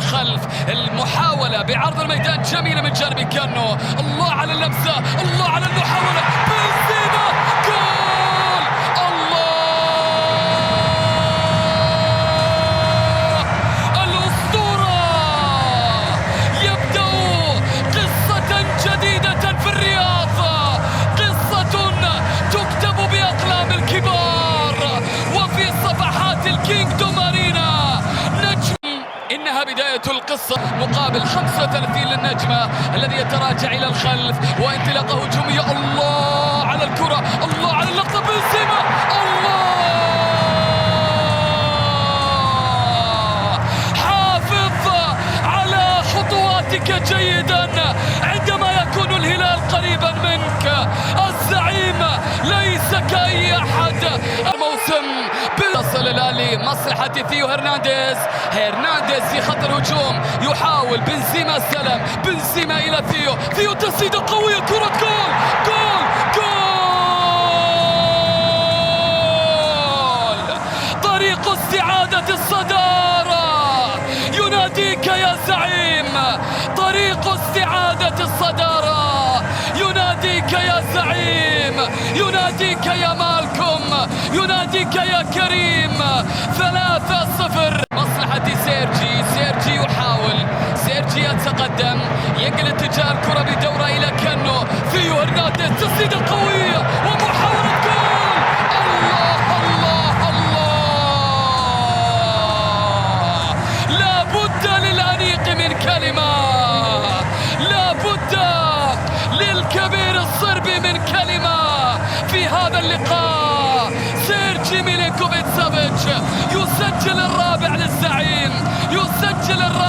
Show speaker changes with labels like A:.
A: الخلف. المحاولة بعرض الميدان جميلة من جانب كانو. الله على اللمسة، الله على المحاولة. بنزيما جول! الله! الأسطورة يبدأ قصة جديدة في الرياض، قصة تكتب بأقلام الكبار وفي صفحات الكينغدوم أرينا. نجم، إنها بداية القصة مقابل 35 للنجمة الذي يتراجع إلى الخلف وانطلاقة هجومية. الله على الكرة، الله على اللقطة. بنزيما، الله! حافظ على خطواتك جيدا عندما يكون الهلال قريبا منك. الزعيم ليس كأي أحد. الموسم يصل الآلي مصلحة ثيو هرنانديز في خط الهجوم، يحاول بنزيما السلام، بنزيما إلى ثيو تسديدة قوية، كرة جول جول جول! طريق استعادة الصدارة يناديك يا زعيم، طريق استعادة الصدارة يناديك يا زعيم، يناديك يا مالكم، يناديك يا كريم. 3-0 مصلحة سيرجي يحاول، سيرجي يتقدم، ينقل اتجاه الكرة بدورة إلى كانو. ثيو هرنانديز تسديدة قوية ومحاولة جول! الله الله الله! لا بد للأنيق من كلمة، لا بد للكبير الصربي من كلمة في هذا اللقاء. سيرجي ميلينكوفيتش سافيتش يسجل الرابع للزعيم، يسجل الرابع